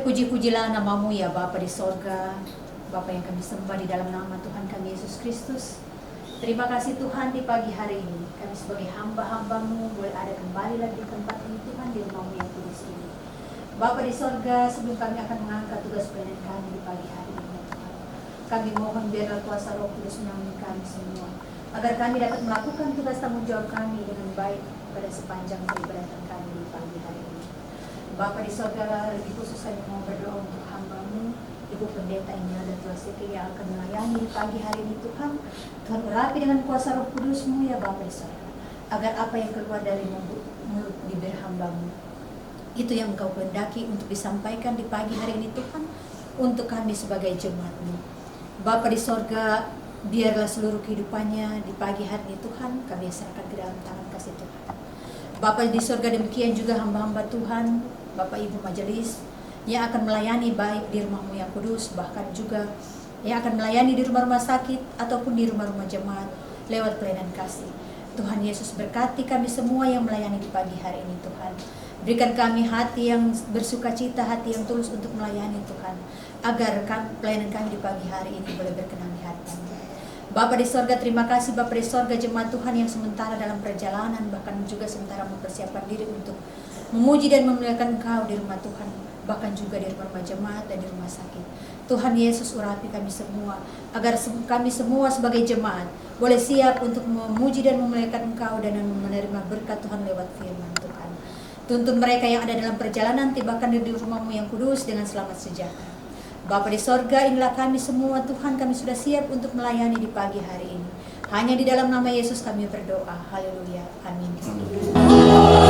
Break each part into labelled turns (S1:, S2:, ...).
S1: Terpuji-pujilah namamu ya Bapa di sorga, Bapa yang kami sembah di dalam nama Tuhan kami Yesus Kristus. Terima kasih Tuhan di pagi hari ini, kami sebagai hamba-hambamu boleh ada kembali lagi di tempat ini Tuhan, di rumahmu yang kudus ini. Bapa di sorga, sebelum kami akan mengangkat tugas pelayanan kami di pagi hari ini Tuhan, kami mohon biarlah kuasa Roh Kudus menyertai kami semua, agar kami dapat melakukan tugas tanggung jawab kami dengan baik pada sepanjang peribadatan kami di pagi hari ini. Bapa di sorga, lebih khusus kami mau berdoa untuk hamba-Mu, Ibu Pendeta Imelda Tuaseke yang akan melayani di pagi hari ini Tuhan. Tuhan urapi dengan kuasa Roh Kudus-Mu ya Bapa di sorga, agar apa yang keluar dari mulut bibir hamba-Mu, itu yang Engkau kehendaki untuk disampaikan di pagi hari ini Tuhan, untuk kami sebagai jemaat-Mu. Bapa di sorga, biarlah seluruh kehidupannya di pagi hari ini Tuhan, kami serahkan ke dalam tangan kasih Tuhan. Bapa di sorga, demikian juga hamba-hamba Tuhan, Bapak Ibu majelis yang akan melayani baik di rumah-Mu yang kudus, bahkan juga yang akan melayani di rumah-rumah sakit ataupun di rumah-rumah jemaat lewat pelayanan kasih. Tuhan Yesus berkati kami semua yang melayani di pagi hari ini Tuhan. Berikan kami hati yang bersukacita, hati yang tulus untuk melayani Tuhan, agar pelayanan kami di pagi hari ini boleh berkenan di hati-Mu. Bapa di sorga, terima kasih Bapa di sorga, jemaat Tuhan yang sementara dalam perjalanan, bahkan juga sementara mempersiapkan diri untuk memuji dan memuliakan Engkau di rumah Tuhan, bahkan juga di rumah jemaat dan di rumah sakit. Tuhan Yesus urapi kami semua, agar kami semua sebagai jemaat boleh siap untuk memuji dan memuliakan Engkau dan menerima berkat Tuhan lewat firman Tuhan. Tuntun mereka yang ada dalam perjalanan, tibakan di rumah-Mu yang kudus dengan selamat sejahtera. Bapa di sorga, inilah kami semua Tuhan, kami sudah siap untuk melayani di pagi hari ini. Hanya di dalam nama Yesus kami berdoa. Haleluya. Amin.
S2: Sejak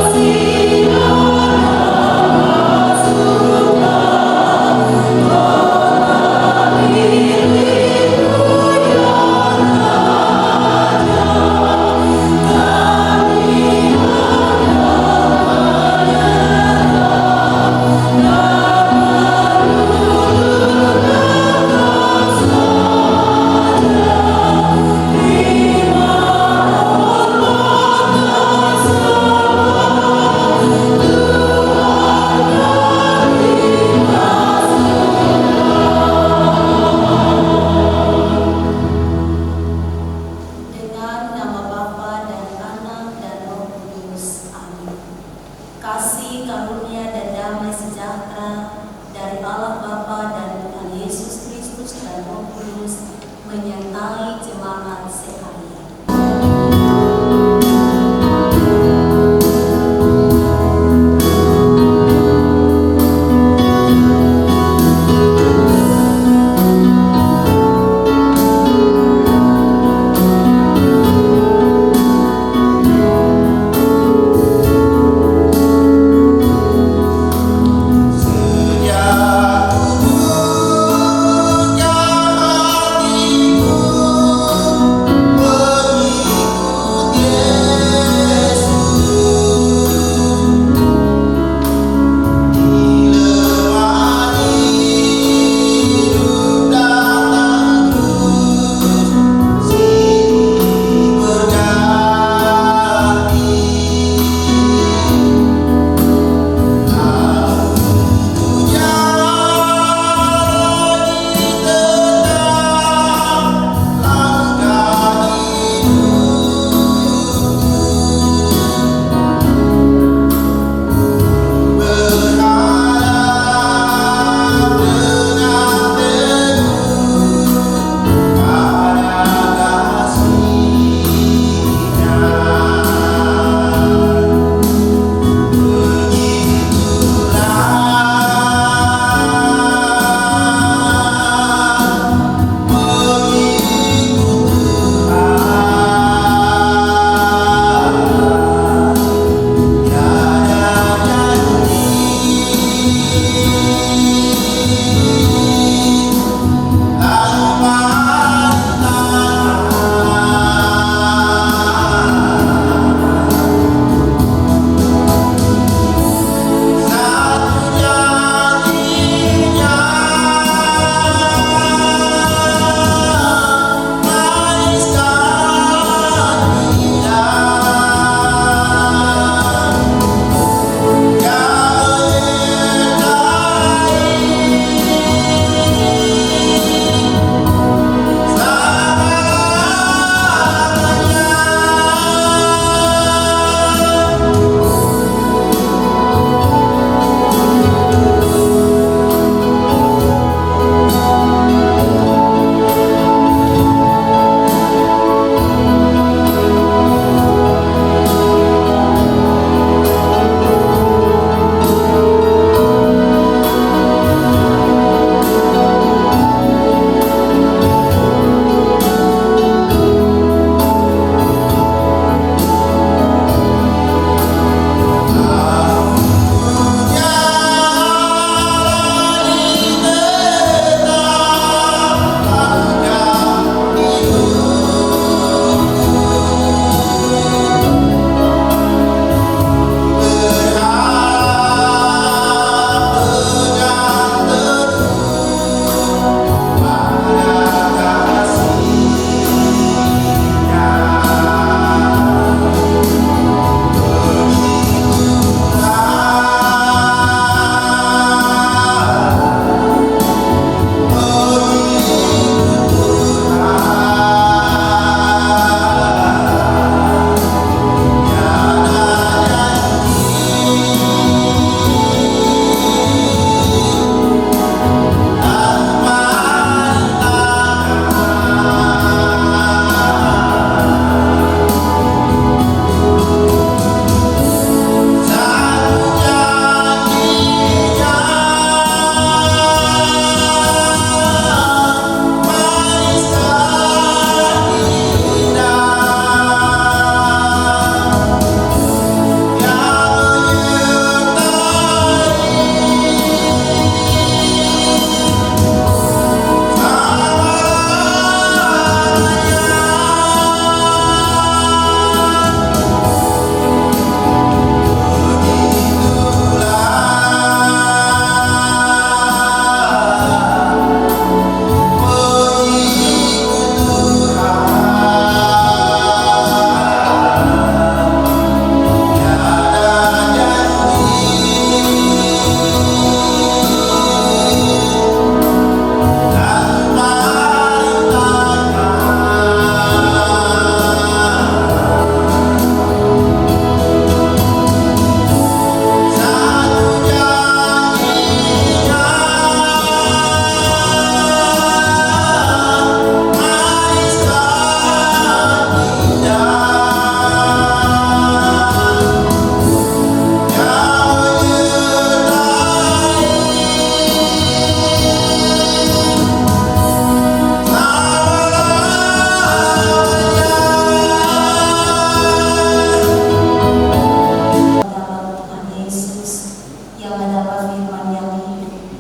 S2: yang mendapat firman yang hidup.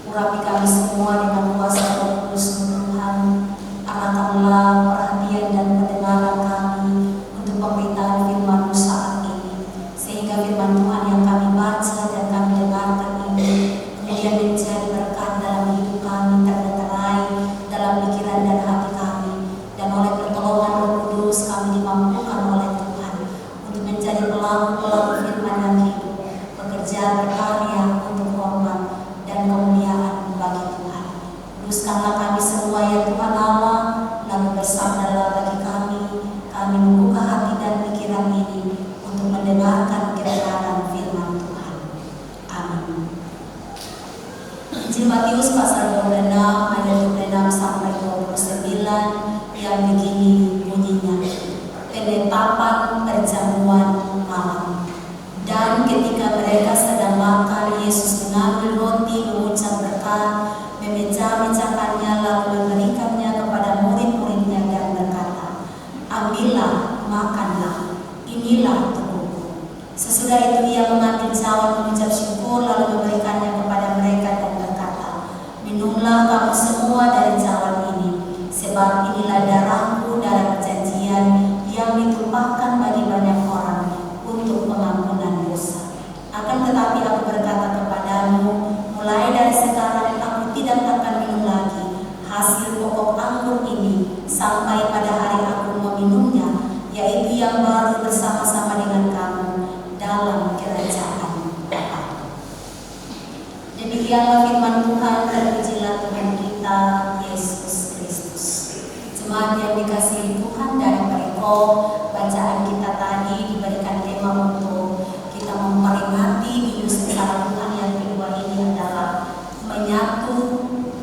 S2: Urapi kami semua dengan kuasa Roh Kudus Tuhan. Arahkanlah perhatian dan pendengaran kami untuk pemberitaan firman-Mu saat ini, sehingga firman Tuhan yang kami baca dan kami dengarkan ini kemudian menjadi berkat dalam hidup kami, terleterai dalam pikiran dan hati kami, dan oleh pertolongan Roh Kudus kami dimampukan oleh Tuhan untuk menjadi pelaku-pelaku firman yang hidup, bekerja berkarya untuk hormat dan kemuliaan bagi Tuhan. Kuduskanlah kami semua ya Tuhan Allah, lalu bersabdalah bagi kami membuka hati dan pikiran ini untuk mendengarkan kebenaran firman Tuhan. Amin. Injil Matius pasal 26 ayat 26 sampai 29 yang begini bunyinya. Penetapan perjamuan malam. Dan ketika mereka sedang makan, Yesus mengambil roti, mengucap berkat, memecah-mecahkannya, lalu memberikannya kepada murid-muridnya dan berkata, "Ambillah, makanlah, inilah tubuhku." Sesudah itu ia mengambil cawan, mengucap syukur, lalu memberikannya kepada mereka dan berkata, "Minumlah kamu semua dari cawan ini, sebab inilah darahku, darah perjanjian yang ditumpahkan bagi banyak orang untuk pengampunan dosa. Akan tetapi aku berkata kepadamu, mulai dari sekarang aku tidak akan minum lagi hasil pokok anggur ini sampai pada hari aku meminumnya, yaitu yang baru bersama-sama dengan kamu dalam kerajaan Bapa." Demikianlah firman Tuhan. Terpujilah Tuhan kita Yesus Kristus. Jemaat yang dikasihi Tuhan, dari perikop bacaan kita tadi diberikan tema untuk kita memperingati Minggu Sengsara Tuhan yang kedua ini adalah menyatu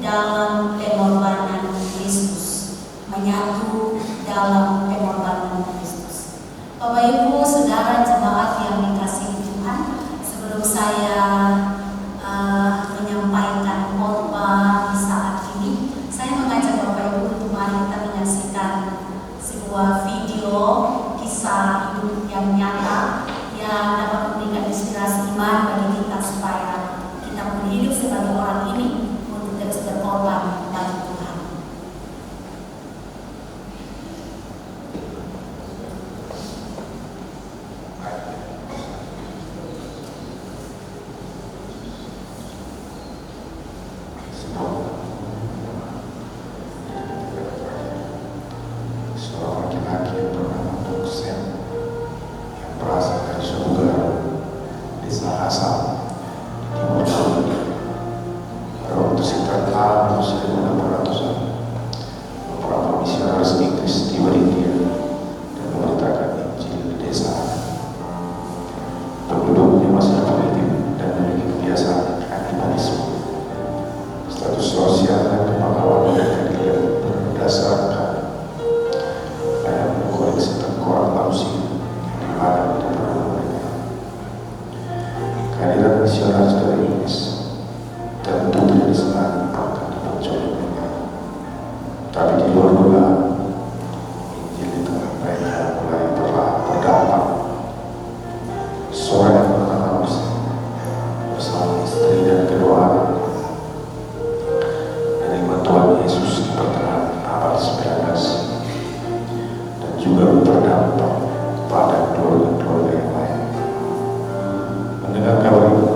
S2: dalam pengorbanan Kristus. Menyatu dalam pengorbanan Kristus. Bapak Ibu Saudara jemaat yang dikasihi Tuhan, sebelum saya menyampaikan khotbah di saat ini, saya mengajak Bapak Ibu untuk mari kita menyaksikan sebuah video kisah hidup yang nyata yang dapat memberikan inspirasi iman bagi kita supaya kita pun hidup sebagai orang ini untuk terus berkorban bagi Tuhan.
S3: Seorang laki-laki yang bernama Tuksen yang berasal dari surga, desa Asal, Timur Tengah. Pada waktu sekitar tahun 1800-an, beberapa misionaris Inggris tiba di India dan memberitakan Injil di desa. Penduduknya masih primitif dan memiliki kebiasaan kanibalisme. Status sosial dan kebanggaan mereka dilihat berdasarkan koleksi tengkorak manusia yang dimakan di depan mereka. Kehadiran misionaris dari Inggris tentu tidak disenangi akan dipercaya mereka. Tapi di luar dugaan, Injil di tengah mereka mulai berdampak. Seorang yang bernama Rusi bersama istri dan kedua anaknya menerima Tuhan Yesus di pertengahan abad 19 dan juga berdampak pada keluarga-keluarga yang lain. Mendengar kabar itu,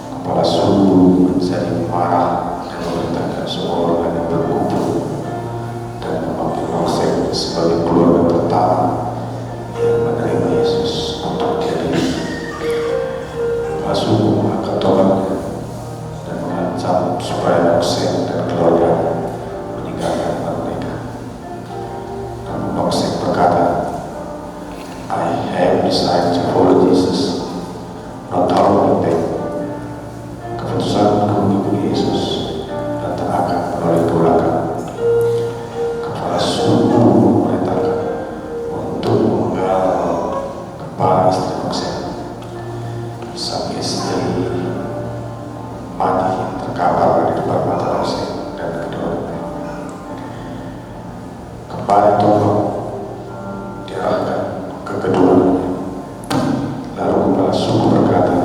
S3: kepala suku menjadi marah dan memerintahkan semua orang yang berkumpul dan memanggil Roksek sebagai keluarga pertama yang menerima Yesus untuk jadi. Kepala suku mengangkat tombaknya dan mengancam supaya Roksek dan keluarga meninggalkan tempat mereka. Namun Roksek berkata, "I have decided to follow Jesus, not our faith." Keputusan mengikuti Yesus dan tak akan menoleh ke belakang. Kepala suku memerintahkan untuk menggal kepala istri Roksek. Sang istri mati terkapar di depan mata Roksek dan keduanya. Kepala tombak diarahkan ke keduanya. Lalu kepala suku berkata,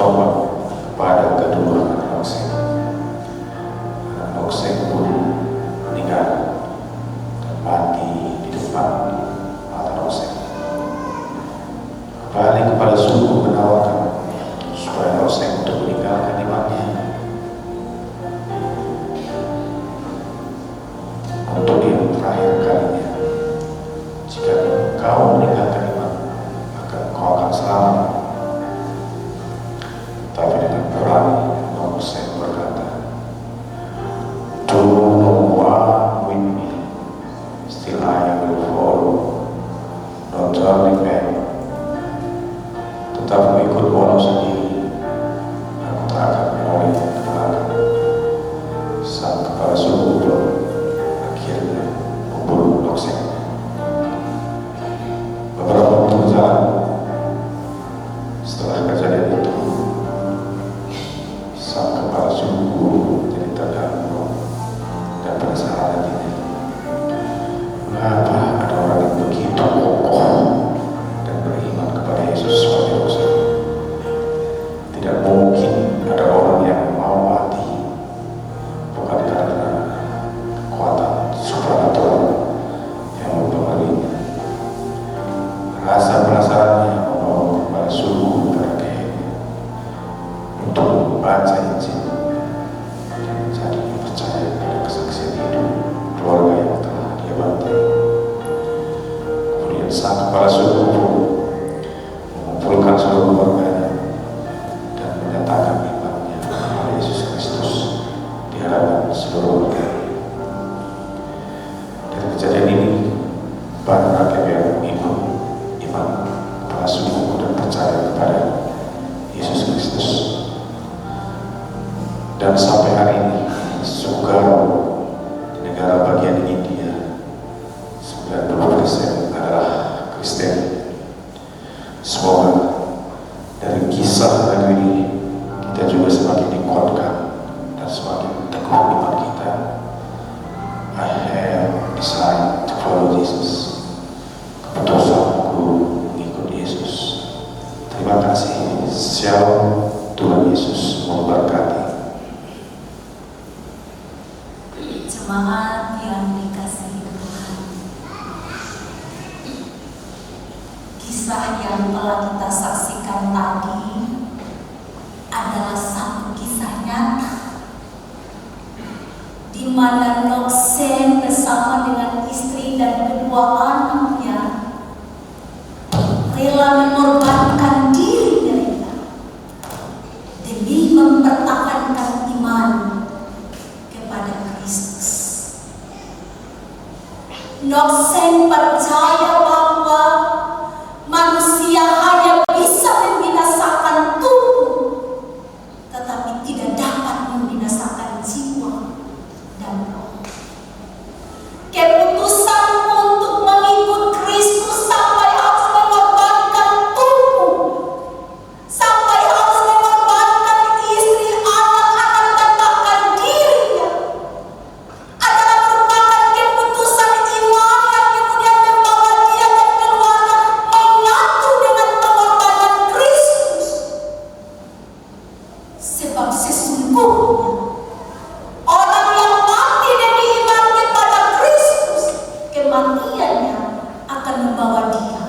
S3: bertobat kepada kedua anak Nokseng. Anak Nokseng pun meninggal dan mati di depan mata Nokseng. Balik kepada suku menawarkan supaya Nokseng untuk meninggalkan imannya. Untuk yang terakhir kalinya, jika engkau meninggalkan iman, maka engkau akan selamat. Tapi dengan berani Nokseng berkata, "Do no one with me, still I will follow, not turning back." Tetap mengikut walau sendiri, aku tak akan menoleh ke belakang. Sang kepala suku pun akhirnya membunuh Nokseng. Beberapa waktu berjalan setelah kejadian itu, sang kepala suku jadi terganggu dan penasaran hatinya. Mengapa ada orang yang begitu kokoh dan beriman kepada Yesus seperti Nokseng? Tidak mungkin ada orang yang mau mati bukan karena kekuatan supranatural yang mempengaruhinya. Rasa penasarannya membawa kepala suku pada kehendaknya untuk membaca Injil dan menjadi percaya pada kesaksian hidup keluarga yang telah dia bantai. Kemudian sang kepala suku pun mengumpulkan seluruh keluarganya dan menyatakan imannya kepada Yesus Kristus di hadapan seluruh warga. Dari kejadian ini, banyak rakyat yang mengikut iman kepala suku dan percaya kepada Yesus Kristus. Dan sampai hari ini, suku Garo di negara bagian India 90% adalah Kristen. Semoga dari kisah lagu ini kita juga semakin dikuatkan dan semakin teguh iman kita. I have decided to follow Jesus. Keputusanku mengikut Yesus. Terima kasih. Shalom. Tuhan Yesus memberkati.
S2: Jemaat yang dikasihi Tuhan, kisah yang telah kita saksikan tadi adalah satu kisah nyata di mana Nokseng bersama dengan istri dan kedua anaknya rela mengorbankan diri mereka demi mempertahankan iman kepada Kristus. Nokseng percaya bahwa manusia hanya bisa membinasakan tubuh, tetapi tidak dapat membinasakan jiwa dan roh. Keputusan untuk mengikut Kristus sampai harus mengorbankan tubuh, sampai harus mengorbankan istri, anak-anak, dan bahkan dirinya adalah merupakan keputusan iman yang kemudian membawa dia dan keluarga menyatu dengan pengorbanan Kristus. Sebab sesungguhnya orang yang mati demi iman kepada Kristus, kematiannya akan membawa dia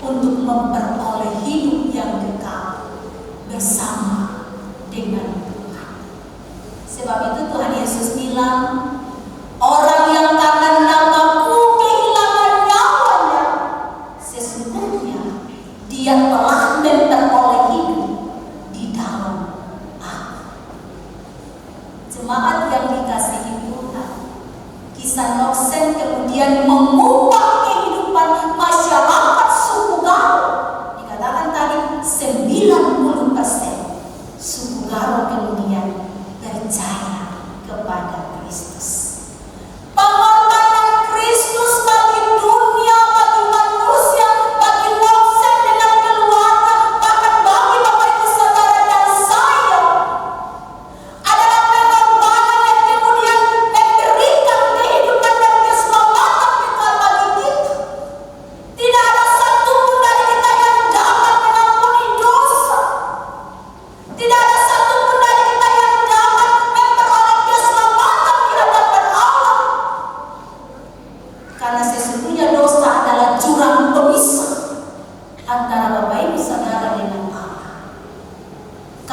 S2: untuk memperoleh hidup yang kekal bersama dengan Tuhan. Sebab itu Tuhan Yesus bilang, orang yang karena namaku kehilangan nyawanya, sesungguhnya dia telah memperoleh hidup di dalam Aku. Jemaat yang dikasihi Tuhan, kisah Nokseng kemudian mengubah kehidupan masyarakat suku Garo. Dikatakan tadi 90% suku Garo kemudian berjaya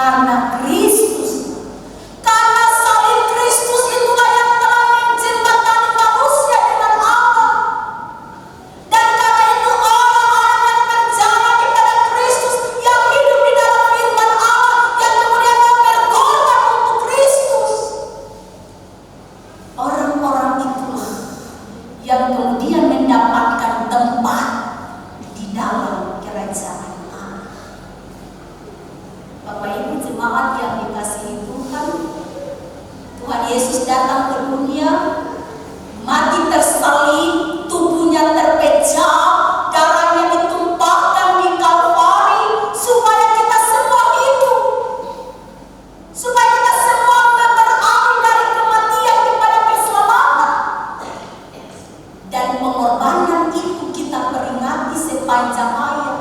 S2: Karena Kristus, karena salib Kristus itulah yang telah menjembatani manusia dengan Allah. Dan karena itu orang-orang yang percaya kepada Kristus, yang hidup di dalam firman Allah, yang kemudian mau berkorban untuk Kristus, orang-orang itulah yang kemudian mendapatkan tempat di dalam kerajaan Allah. Bapak Ibu jemaat yang dikasihi Tuhan, Tuhan Yesus datang ke dunia, mati tersalib, tubuhnya terpecah, darahnya ditumpahkan di Kalvari supaya kita semua hidup, supaya kita semua beralih dari kematian kepada keselamatan. Dan pengorbanan itu kita peringati sepanjang hayat.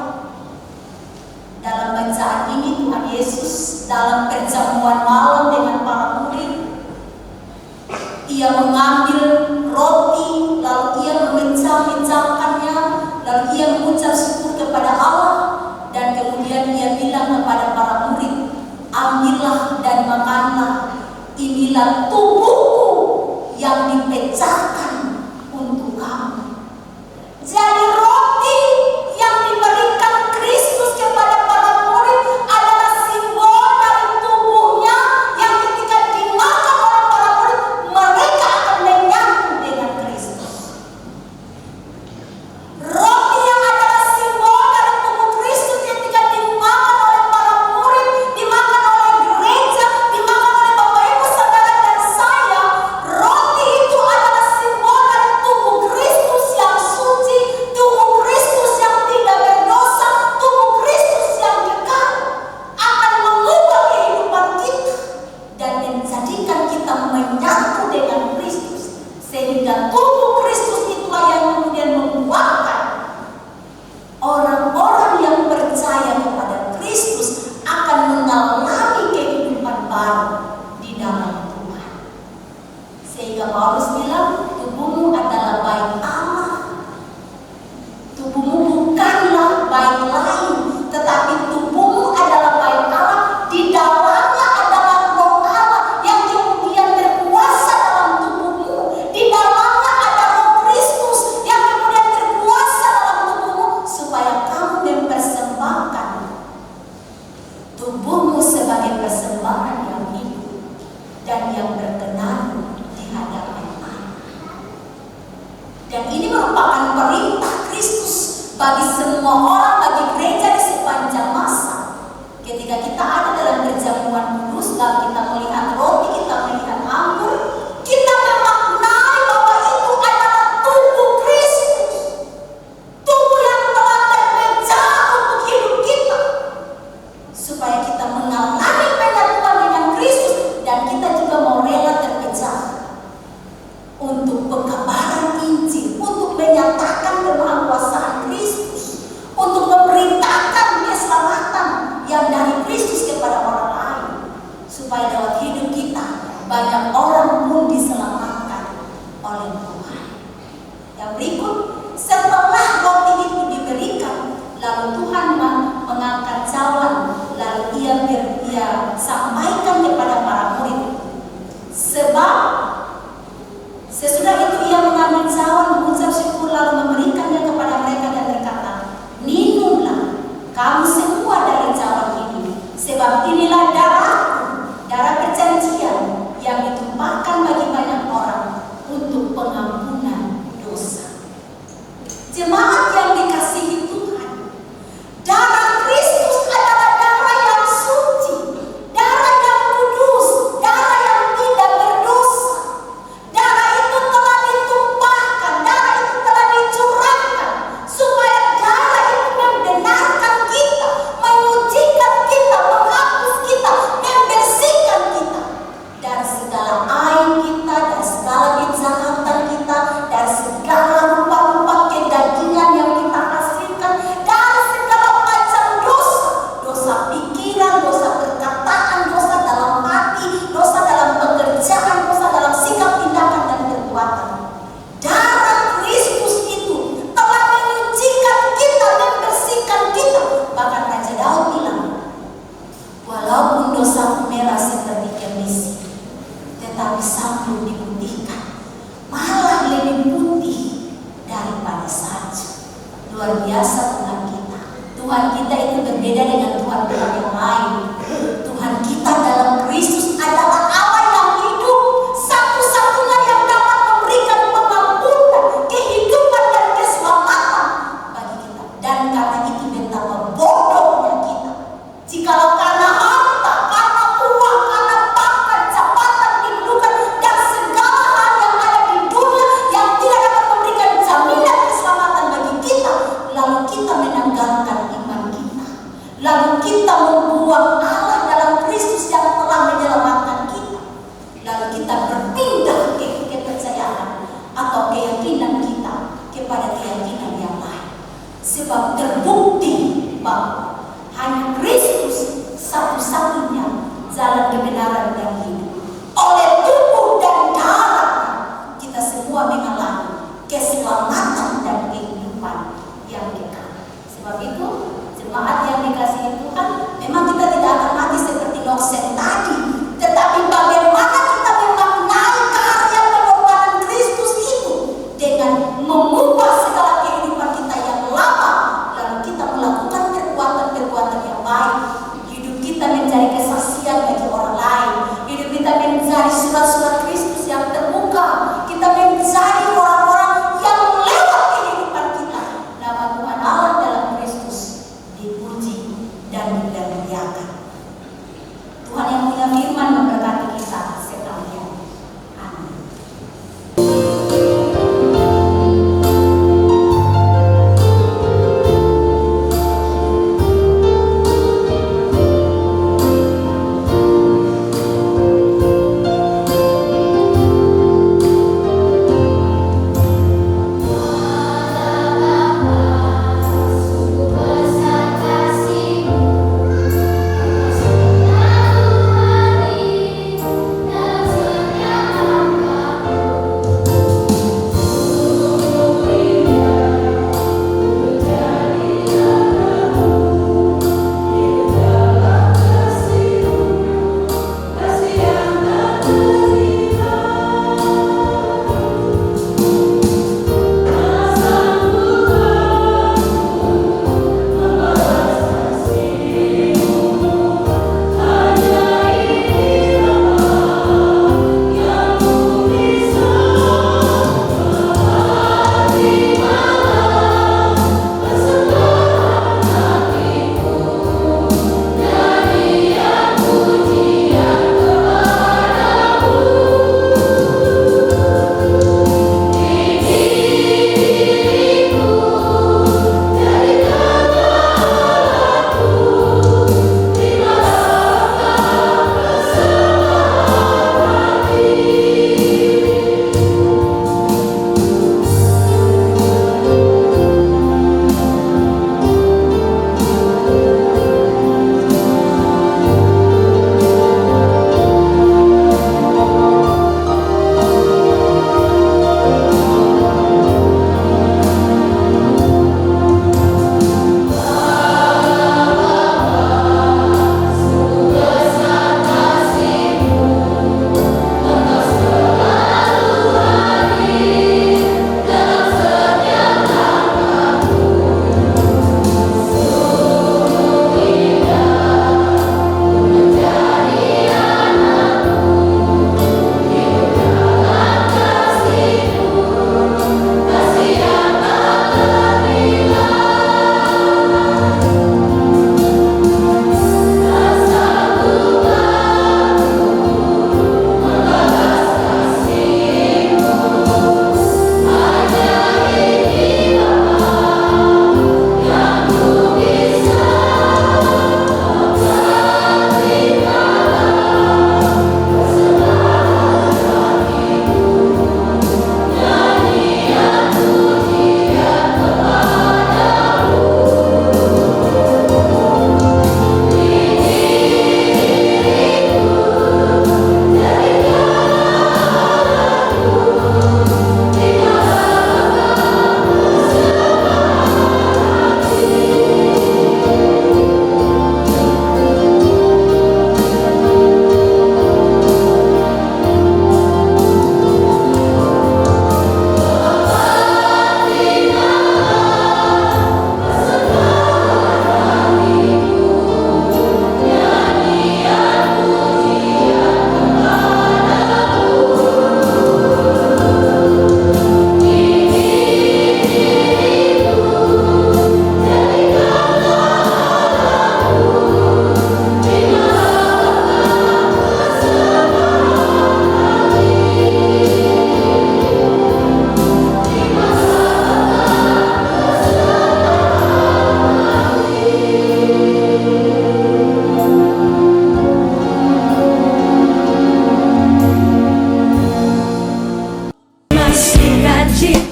S2: Dalam bacaan ini Tuhan Yesus dalam perjamuan malam dengan para murid, Ia mengambil roti, lalu Ia memecah-mecahkannya, lalu Ia mengucap syukur kepada Allah, dan kemudian Ia bilang kepada para murid, ambillah dan makanlah, inilah tubuhku yang dipecahkan untuk kamu. Jadi roti yang diberikan Kristus kepada para murid adalah simbol dari tubuhnya yang ketika dimakan oleh para murid, mereka akan menyatu dengan Kristus. Roti yang adalah simbol dari tubuh Kristus ketika dimakan oleh para murid, dimakan oleh gereja, dimakan oleh Bapak Ibu saudara dan saya. Roti itu adalah simbol dari tubuh Kristus yang suci, tubuh Kristus yang tidak berdosa, tubuh Kristus yang kekal, akan mengubah kehidupan kita dan menjadikan kita menyatu dengan Kristus, sehingga tubuh Kristus itulah yang kemudian menguatkan orang-orang yang percaya kepada Kristus akan mengalami kehidupan baru di dalam Tuhan. Sehingga Paulus bilang, tubuhmu adalah bait Allah. Tubuhmu bukanlah bait lain, tetapi tubuhmu adalah bait Allah. Di dalamnya adalah roh Allah yang kemudian berkuasa dalam tubuhmu. Di dalamnya ada roh Kristus yang kemudian berkuasa dalam tubuhmu, supaya kamu mempersembahkan tubuhmu sebagai persembahan yang hidup dan yang berkenan di hadapan Allah. Dan ini merupakan perintah Kristus bagi semua orang, bagi gereja di sepanjang masa. Ketika kita ada dalam perjamuan kudus, lalu kita melihat roti, kita melihat anggur, kita memaknai bahwa itu adalah tubuh Kristus, tubuh yang telah terpecah untuk hidup kita, supaya kita mengalami penyatuan dengan Kristus, dan kita juga mau rela terpecah untuk pengkabaran Injil, untuk menyatakan kemahakuasaan Kristus, untuk memberitakan keselamatan yang dari Kristus kepada orang lain, supaya lewat hidup kita banyak orang pun diselamatkan oleh Tuhan. Yang berikut, setelah roti itu diberikan, lalu Tuhan mengangkat cawan, lalu ia sampaikan kepada para murid. Sebab sesudah itu ia mengambil cawan, mengucap syukur, lalu memberikannya kepada mereka dan berkata, minumlah kamu semua dari cawan ini, sebab inilah darahku, darah perjanjian yang ditumpahkan bagi banyak orang untuk pengampunan dosa. Jemaat yang dikasihi Tuhan, darah Kristus adalah darah yang suci, darah yang kudus, darah yang tidak berdosa. Darah itu telah ditumpahkan, darah itu telah dicurahkan, supaya darah itu membenarkan kita, menyucikan kita, menghapus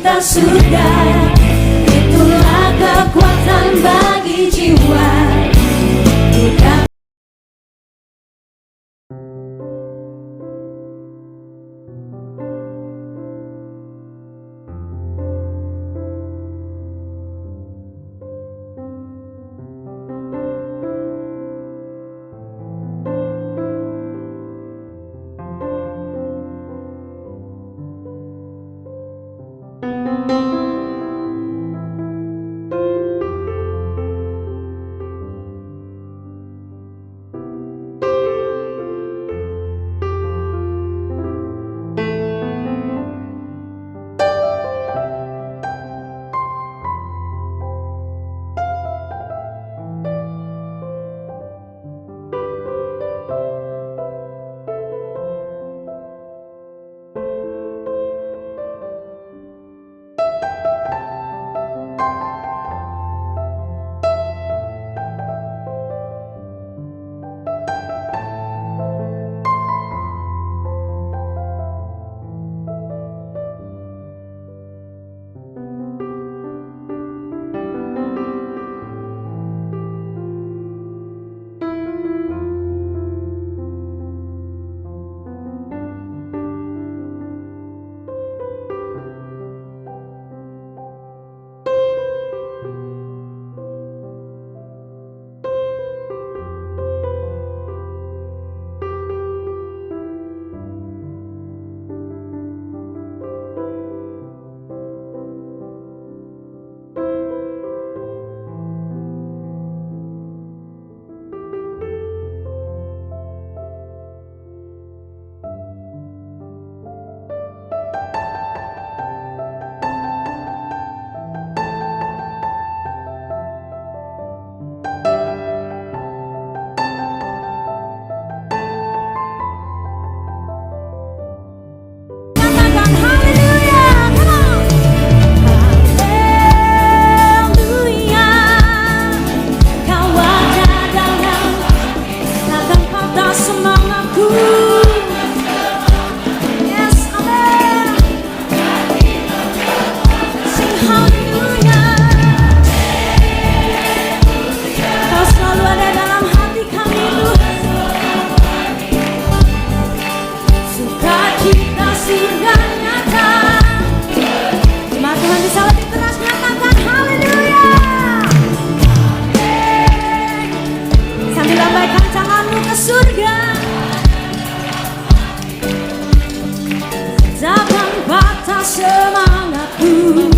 S2: sukacita surga, itulah kekuatan bagi jiwa. Takkan patah semangatku.